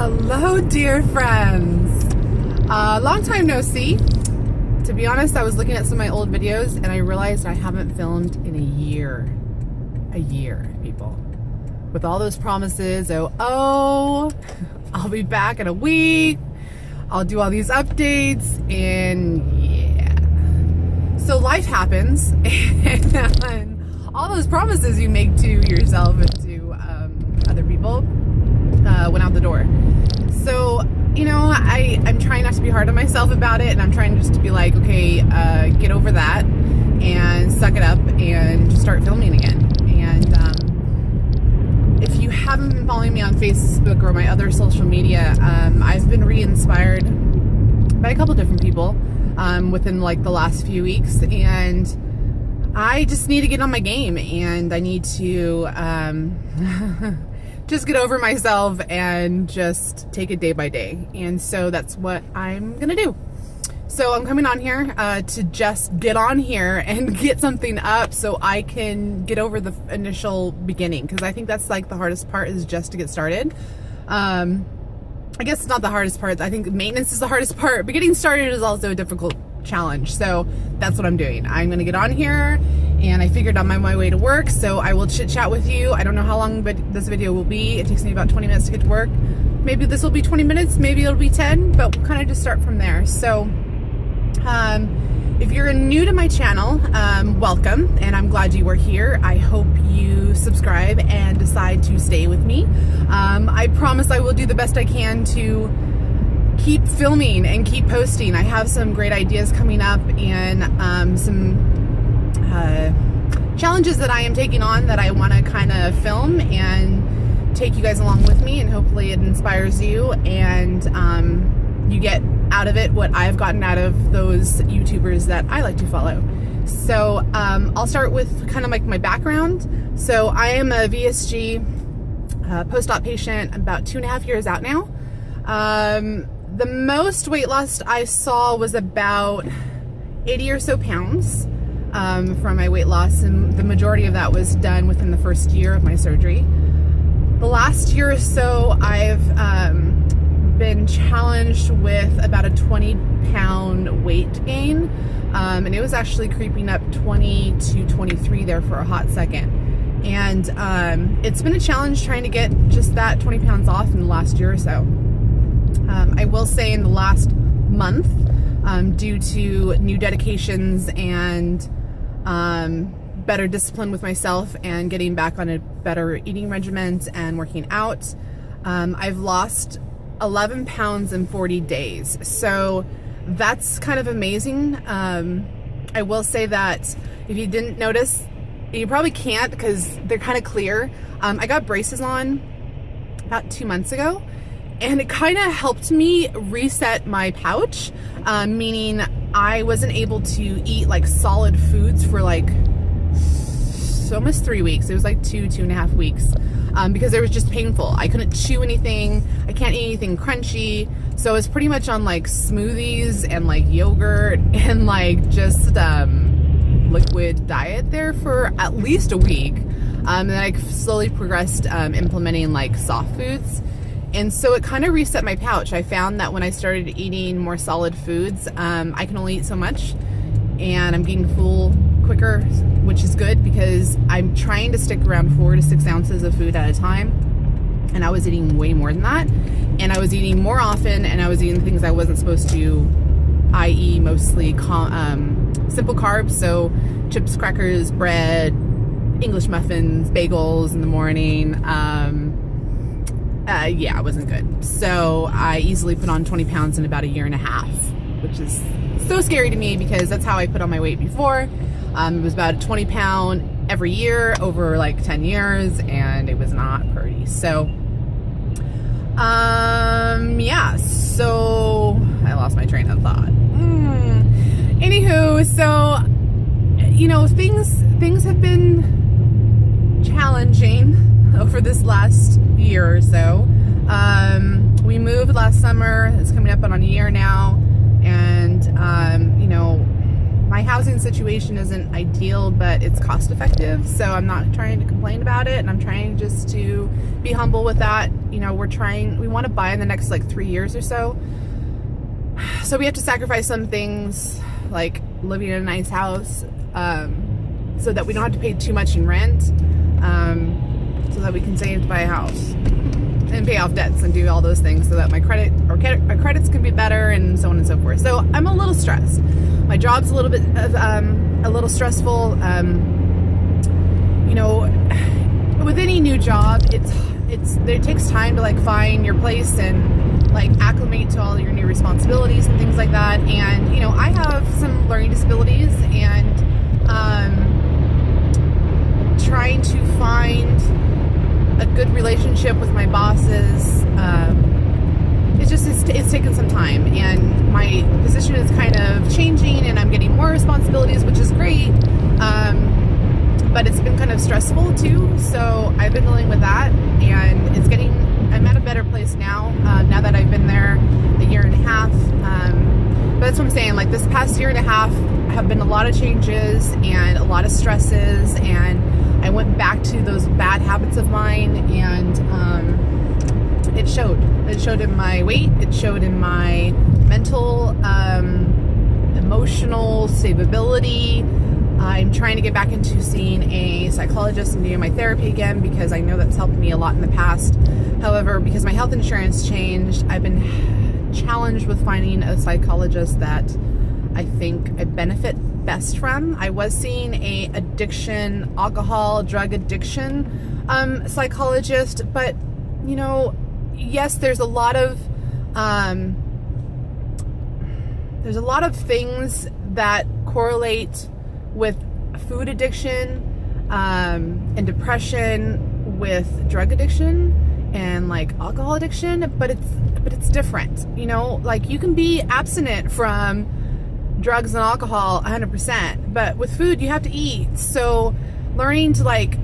Hello, dear friends. Long time no see. To be honest, I was looking at some of my old videos and I realized I haven't filmed in a year. A year, people. With all those promises, I'll be back in a week. I'll do all these updates, and yeah. So life happens, and all those promises you make to yourself and to other people went out the door. So, you know, I'm trying not to be hard on myself about it, and I'm trying just to be like, okay, get over that and suck it up and just start filming again. And if you haven't been following me on Facebook or my other social media, I've been re-inspired by a couple different people within like the last few weeks, and I just need to get on my game, and I need to just get over myself and just take it day by day. And so that's what I'm gonna do. So I'm coming on here to just get on here and get something up so I can get over the initial beginning, because I think that's like the hardest part, is just to get started. I guess it's not the hardest part. I think maintenance is the hardest part, but getting started is also a difficult challenge. So that's what I'm doing. I'm gonna get on here, and I figured I'm on my way to work, so I will chit chat with you. I don't know how long this video will be. It takes me about 20 minutes to get to work. Maybe this will be 20 minutes, maybe it'll be 10, but we'll kind of just start from there. So if you're new to my channel, welcome, and I'm glad you are here. I hope you subscribe and decide to stay with me. I promise I will do the best I can to keep filming and keep posting. I have some great ideas coming up, and some challenges that I am taking on that I want to kind of film and take you guys along with me, and hopefully it inspires you, and you get out of it what I've gotten out of those YouTubers that I like to follow. So I'll start with kind of like my background. So I am a VSG post-op patient, about 2.5 years out now. The most weight loss I saw was about 80 or so pounds from my weight loss, and the majority of that was done within the first year of my surgery. The last year or so, I've been challenged with about a 20-pound weight gain, and it was actually creeping up 20 to 23 there for a hot second. And it's been a challenge trying to get just that 20 pounds off in the last year or so. I will say in the last month, due to new dedications and better discipline with myself and getting back on a better eating regimen and working out, I've lost 11 pounds in 40 days. So that's kind of amazing. I will say that if you didn't notice, you probably can't because they're kind of clear. I got braces on about 2 months ago, and it kind of helped me reset my pouch, meaning I wasn't able to eat like solid foods for like almost 3 weeks. It was like 2.5 weeks, because it was just painful. I couldn't chew anything. I can't eat anything crunchy. So I was pretty much on like smoothies and like yogurt and like just liquid diet there for at least a week. And then I slowly progressed implementing like soft foods. And so it kind of reset my pouch. I found that when I started eating more solid foods, I can only eat so much, and I'm getting full quicker, which is good because I'm trying to stick around 4 to 6 ounces of food at a time, and I was eating way more than that, and I was eating more often, and I was eating things I wasn't supposed to, i.e. mostly simple carbs, so chips, crackers, bread, English muffins, bagels in the morning. Yeah, it wasn't good. So I easily put on 20 pounds in about 1.5 years, which is so scary to me because that's how I put on my weight before. It was about a 20 pound every year over like 10 years, and it was not pretty. So, yeah, so I lost my train of thought. Anywho, so, you know, things have been challenging over this last year or so. We moved last summer. It's coming up on a year now, and you know, my housing situation isn't ideal, but it's cost effective, so I'm not trying to complain about it, and I'm trying just to be humble with that. You know, we want to buy in the next like 3 years or so, so we have to sacrifice some things like living in a nice house, so that we don't have to pay too much in rent, so that we can save to buy a house and pay off debts and do all those things, so that my credits can be better, and so on and so forth. So I'm a little stressed. My job's a little bit a little stressful. You know, with any new job, it takes time to like find your place and like acclimate to all your new responsibilities and things like that. And you know, I have some learning disabilities, and trying to find a good relationship with my bosses, it's taken some time, and my position is kind of changing, and I'm getting more responsibilities, which is great, but it's been kind of stressful too, so I've been dealing with that, and I'm at a better place now, now that I've been there a year and a half, but that's what I'm saying, like this past year and a half have been a lot of changes and a lot of stresses, and I went back to those bad habits of mine, and it showed. It showed in my weight. It showed in my mental, emotional stability. I'm trying to get back into seeing a psychologist and doing my therapy again, because I know that's helped me a lot in the past. However, because my health insurance changed, I've been challenged with finding a psychologist that I think I benefit best from. I was seeing a addiction, alcohol, drug addiction psychologist, but you know, yes, there's a lot of things that correlate with food addiction and depression, with drug addiction and like alcohol addiction, but it's different. You know, like you can be abstinent from drugs and alcohol 100%, but with food you have to eat. So learning to like,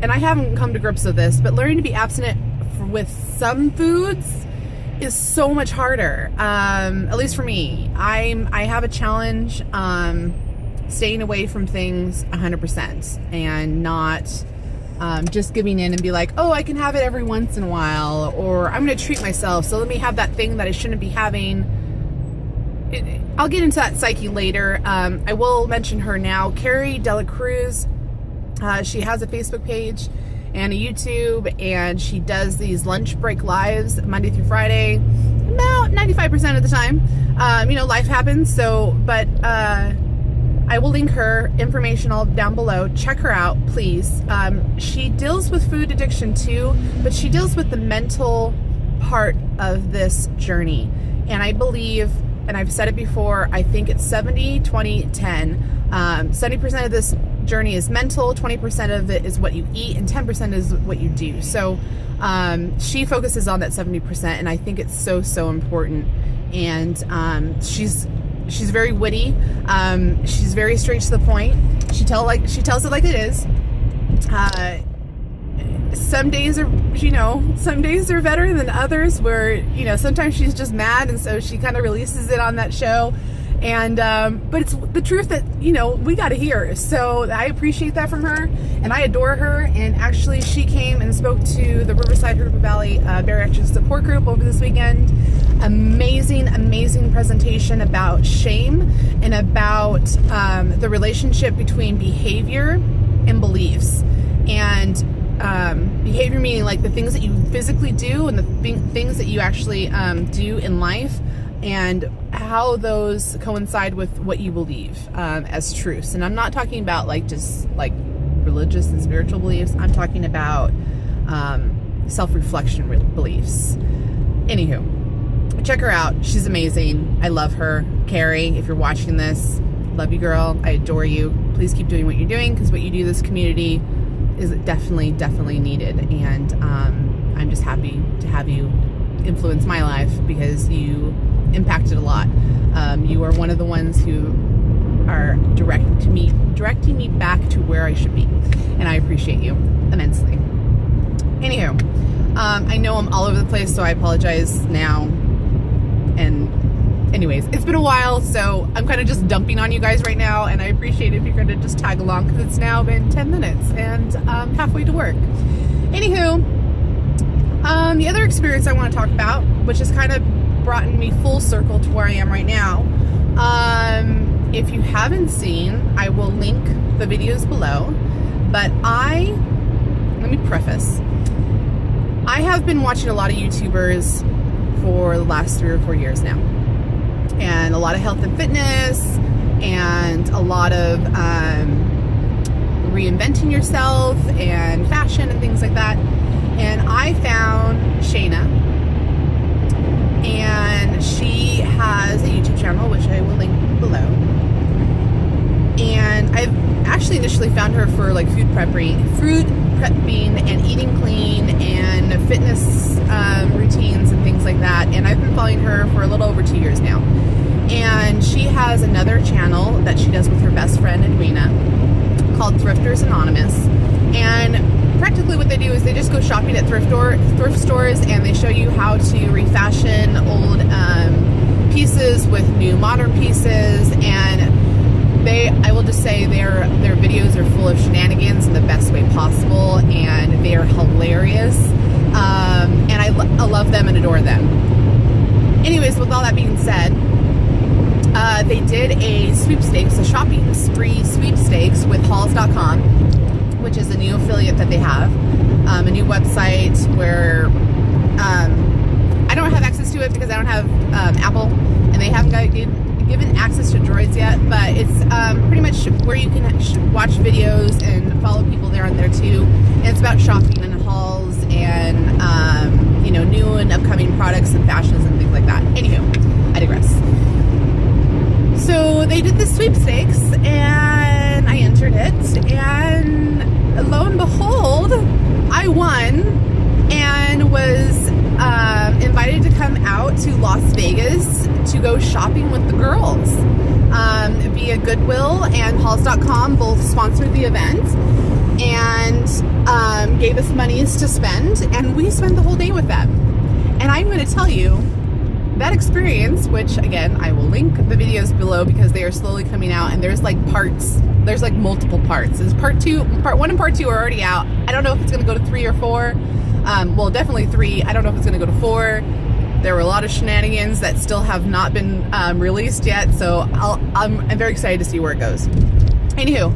and I haven't come to grips with this, but learning to be abstinent with some foods is so much harder, at least for me. I have a challenge staying away from things 100% and not just giving in and be like, oh, I can have it every once in a while, or I'm going to treat myself, so let me have that thing that I shouldn't be having. I'll get into that psyche later. I will mention her now. Cari De La Cruz. She has a Facebook page and a YouTube, and she does these lunch break lives Monday through Friday, about 95% of the time. You know, life happens, so, but I will link her information all down below. Check her out, please. She deals with food addiction too, but she deals with the mental part of this journey. And I believe, and I've said it before, I think it's 70, 20, 10. 70% of this journey is mental, 20% of it is what you eat, and 10% is what you do. So she focuses on that 70%, and I think it's so important. And she's very witty. She's very straight to the point. She tells it like it is. Some days are, you know, some days are better than others, where, you know, sometimes she's just mad, and so she kind of releases it on that show. And but it's the truth that, you know, we got to hear. So I appreciate that from her, and I adore her. And actually, she came and spoke to the Riverside River Valley Bariatric Support Group over this weekend. Amazing presentation about shame and about the relationship between behavior and beliefs. And behavior meaning like the things that you physically do, and the things that you actually do in life, and how those coincide with what you believe as truths. And I'm not talking about like just like religious and spiritual beliefs. I'm talking about self-reflection beliefs. Anywho, check her out. She's amazing. I love her. Cari, if you're watching this, love you, girl. I adore you. Please keep doing what you're doing, because what you do in this community is definitely needed. And I'm just happy to have you influence my life, because you impacted a lot. You are one of the ones who are directing me back to where I should be, and I appreciate you immensely. Anywho, I know I'm all over the place, so I apologize now and anyways, it's been a while, so I'm kind of just dumping on you guys right now, and I appreciate if you're going to just tag along, because it's now been 10 minutes and halfway to work. Anywho, the other experience I want to talk about, which has kind of brought me full circle to where I am right now, if you haven't seen, I will link the videos below, but let me preface, I have been watching a lot of YouTubers for the last 3 or 4 years now, and a lot of health and fitness, and a lot of reinventing yourself and fashion and things like that. And I found Shana, and she has a YouTube channel, which I will link below. And I've actually initially found her for like food prepping and eating clean and fitness routines and things like that. And I've been following her for a little over 2 years now. And she has another channel that she does with her best friend Edwina called Thrifters Anonymous. And practically what they do is they just go shopping at thrift stores, and they show you how to refashion old pieces with new modern pieces. And I will just say their videos are full of shenanigans in the best way possible, and they are hilarious. And I love them and adore them. Anyways, with all that being said, they did a sweepstakes, a shopping spree sweepstakes with hauls.com, which is a new affiliate that they have, a new website where I don't have access to it because I don't have Apple, and they haven't given access to Droids yet, but it's pretty much where you can watch videos and follow people there on there too. And it's about shopping and hauls and new and upcoming products and fashions and things like that. Anywho, I digress. So they did the sweepstakes, and I entered it, and lo and behold, I won and was invited to come out to Las Vegas to go shopping with the girls. Via Goodwill and Halls.com both sponsored the event and gave us monies to spend, and we spent the whole day with them. And I'm going to tell you, that experience, which again, I will link the videos below because they are slowly coming out, and there's like multiple parts. There's part 1 and part 2 are already out. I don't know if it's going to go to 3 or 4. Well, definitely 3. I don't know if it's going to go to 4. There were a lot of shenanigans that still have not been released yet, so I'm very excited to see where it goes. Anywho,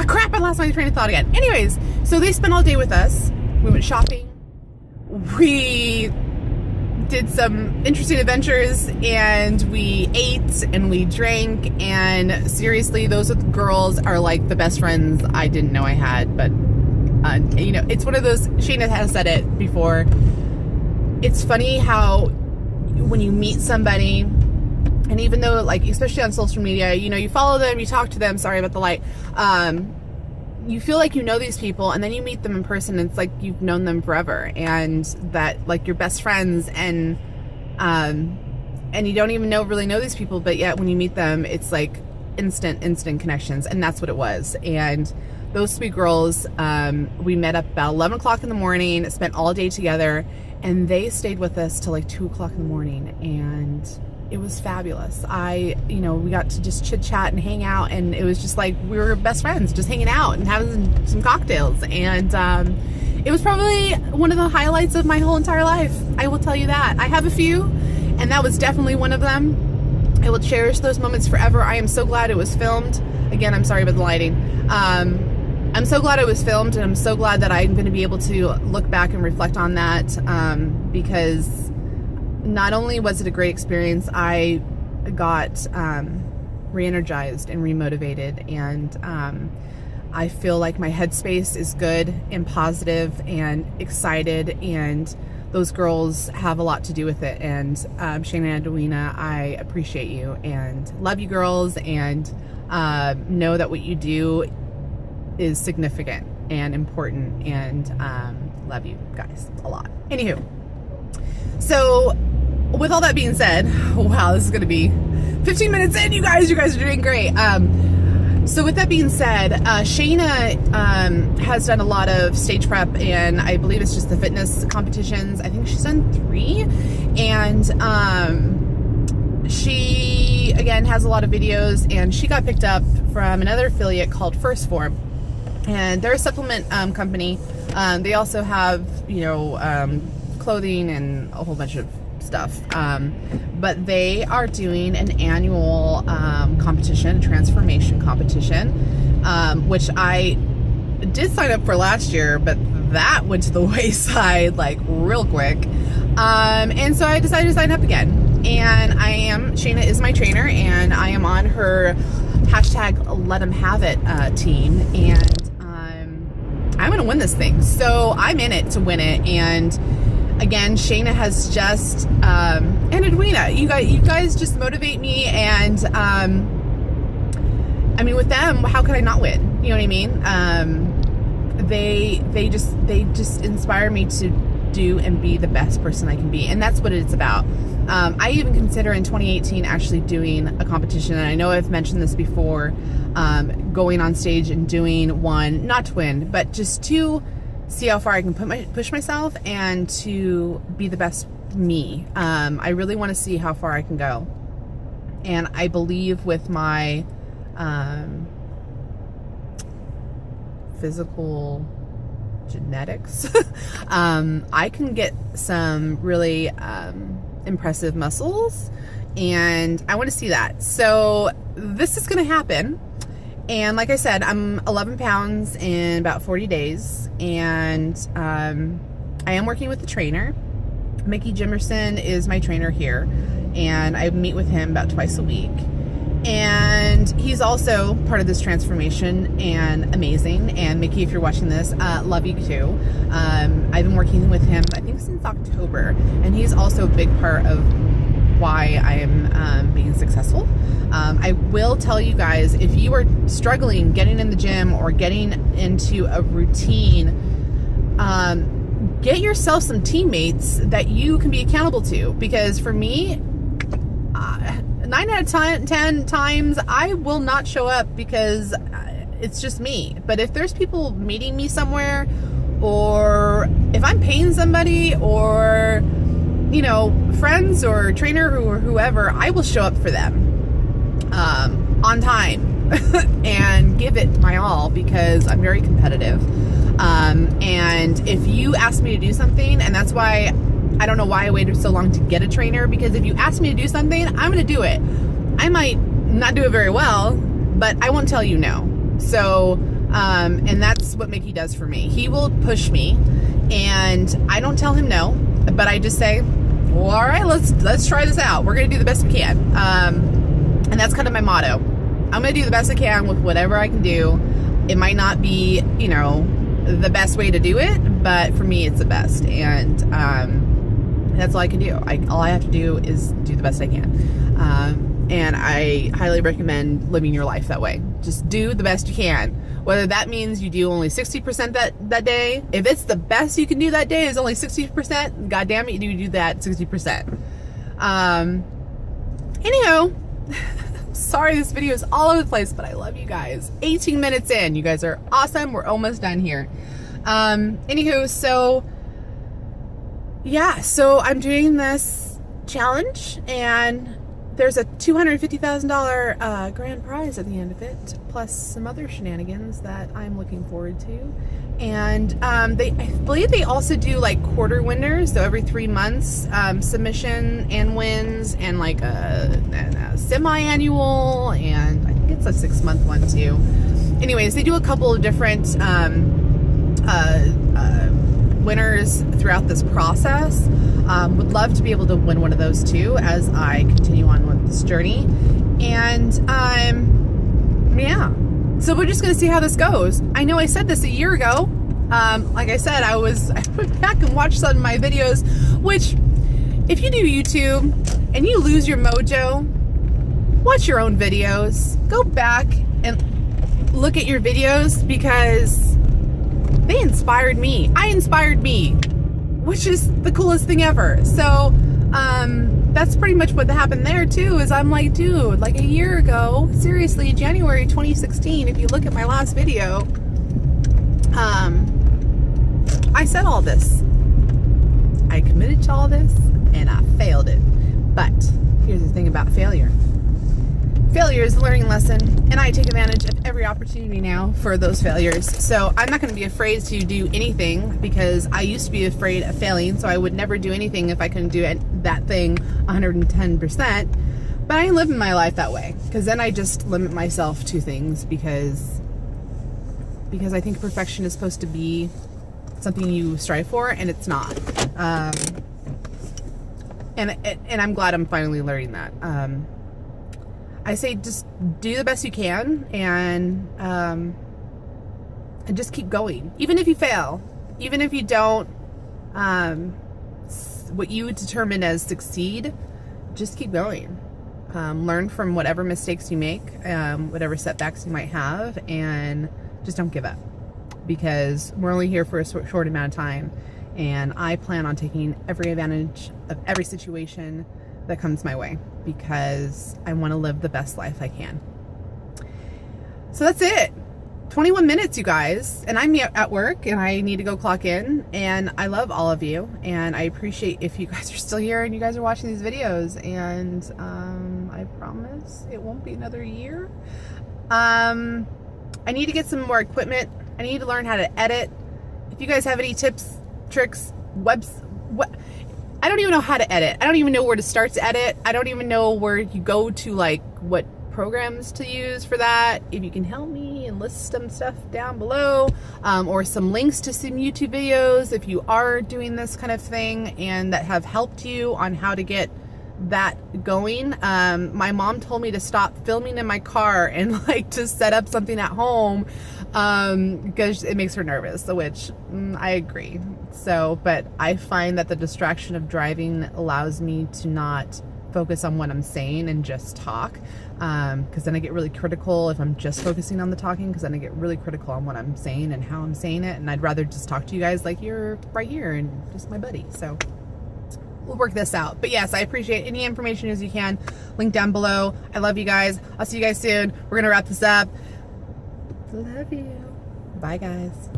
crap, I lost my train of thought again. Anyways, so they spent all day with us. We went shopping. We did some interesting adventures, and we ate and we drank, and seriously, those girls are like the best friends I didn't know I had. But it's one of those, Shana has said it before, it's funny how when you meet somebody, and even though, like, especially on social media, you follow them, you talk to them, sorry about the light, you feel like you know these people, and then you meet them in person, and it's like you've known them forever, and that, like, you're best friends, and you don't even really know these people, but yet when you meet them, it's like instant connections, and that's what it was. And those 3 girls, we met up about 11 o'clock in the morning, spent all day together, and they stayed with us till like 2 o'clock in the morning, and it was fabulous. We got to just chit chat and hang out, and it was just like we were best friends, just hanging out and having some cocktails. And it was probably one of the highlights of my whole entire life. I will tell you that. I have a few, and that was definitely one of them. I will cherish those moments forever. I am so glad it was filmed. Again, I'm sorry about the lighting. I'm so glad it was filmed, and I'm so glad that I'm going to be able to look back and reflect on that, because not only was it a great experience, I got re-energized and remotivated, and I feel like my headspace is good and positive and excited, and those girls have a lot to do with it. And Shana and Edwina, I appreciate you and love you girls, and know that what you do is significant and important, and love you guys a lot. Anywho, so with all that being said, wow, this is gonna be 15 minutes in, you guys are doing great. So with that being said, Shana has done a lot of stage prep, and I believe it's just the fitness competitions. I think she's done 3, and she again has a lot of videos, and she got picked up from another affiliate called Phorm, and they're a supplement company. They also have, you know, clothing and a whole bunch of stuff, but they are doing an annual competition, transformation competition, which I did sign up for last year, but that went to the wayside like real quick, and so I decided to sign up again. And Shana is my trainer, and I am on her hashtag Let 'em Have It team, and I'm gonna win this thing, so I'm in it to win it. And again, Shana has just and Edwina, you guys just motivate me, and I mean, with them, how could I not win? You know what I mean? They just inspire me to do and be the best person I can be, and that's what it's about. I even consider in 2018 actually doing a competition, and I know I've mentioned this before, going on stage and doing one, not to win, but just to see how far I can push myself and to be the best me. I really want to see how far I can go, and I believe with my physical genetics, I can get some really impressive muscles, and I want to see that. So this is going to happen, and like I said, I'm 11 pounds in about 40 days, and I am working with the trainer. Mickey Jimerson is my trainer here, and I meet with him about twice a week, and he's also part of this transformation and amazing. And Mickey, if you're watching this, love you too. I've been working with him, I think, since October, and he's also a big part of why I am being successful. I will tell you guys, if you are struggling getting in the gym or getting into a routine, get yourself some teammates that you can be accountable to, because for me, 9 out of 10 times I will not show up because it's just me. But if there's people meeting me somewhere, or if I'm paying somebody, or, you know, friends or trainer or whoever, I will show up for them on time and give it my all, because I'm very competitive. And if you ask me to do something, and that's why I don't know why I waited so long to get a trainer, because if you ask me to do something, I'm going to do it. I might not do it very well, but I won't tell you no. So, and that's what Mickey does for me. He will push me, and I don't tell him no, but I just say, well, all right, let's try this out. We're going to do the best we can. And that's kind of my motto. I'm going to do the best I can with whatever I can do. It might not be, you know, the best way to do it, but for me, it's the best. And that's all I can do. All I have to do is do the best I can. And I highly recommend living your life that way. Just do the best you can. Whether that means you do only 60% that day. If it's the best you can do that day is only 60%, God damn it, you do that 60%. Anyhow, sorry this video is all over the place, but I love you guys. 18 minutes in. You guys are awesome. We're almost done here. Anywho, so yeah, so I'm doing this challenge, and there's a $250,000 grand prize at the end of it, plus some other shenanigans that I'm looking forward to. And I believe they also do like quarter winners, so every 3 months, submission and wins, and like a semi-annual, and I think it's a 6-month one too. Anyways, they do a couple of different winners throughout this process. Would love to be able to win one of those too as I continue on with this journey. And yeah, so we're just gonna see how this goes. I know I said this a year ago. Like I said, I went back and watched some of my videos, which if you do YouTube and you lose your mojo, watch your own videos. Go back and look at your videos, because they inspired me. I inspired me, which is the coolest thing ever. So, that's pretty much what happened there too, is I'm like, dude, like a year ago, seriously, January 2016, if you look at my last video, I said all this. I committed to all this and I failed it. But here's the thing about failure. Failure is a learning lesson, and I take advantage of every opportunity now for those failures. So I'm not going to be afraid to do anything, because I used to be afraid of failing, so I would never do anything if I couldn't do that thing 110%. But I ain't living my life that way, because then I just limit myself to things because I think perfection is supposed to be something you strive for, and it's not. And I'm glad I'm finally learning that. I say just do the best you can, and just keep going. Even if you fail, even if you don't, what you would determine as succeed, just keep going. Learn from whatever mistakes you make, whatever setbacks you might have, and just don't give up, because we're only here for a short amount of time, and I plan on taking every advantage of every situation that comes my way, because I want to live the best life I can. So that's it. 21 minutes, you guys, and I'm at work and I need to go clock in, and I love all of you, and I appreciate if you guys are still here and you guys are watching these videos, and I promise it won't be another year. I need to get some more equipment. I need to learn how to edit. If you guys have any tips, tricks, I don't even know how to edit. I don't even know where to start to edit. I don't even know where you go to, like, what programs to use for that. If you can help me and list some stuff down below, or some links to some YouTube videos if you are doing this kind of thing and that have helped you on how to get that going. My mom told me to stop filming in my car and like to set up something at home, because it makes her nervous, which I agree. So, but I find that the distraction of driving allows me to not focus on what I'm saying and just talk, because then I get really critical if I'm just focusing on the talking, because then I get really critical on what I'm saying and how I'm saying it, and I'd rather just talk to you guys like you're right here and just my buddy. So we'll work this out. But yes, I appreciate any information as you can. Link down below. I love you guys. I'll see you guys soon. We're gonna wrap this up. Love you. Bye, guys.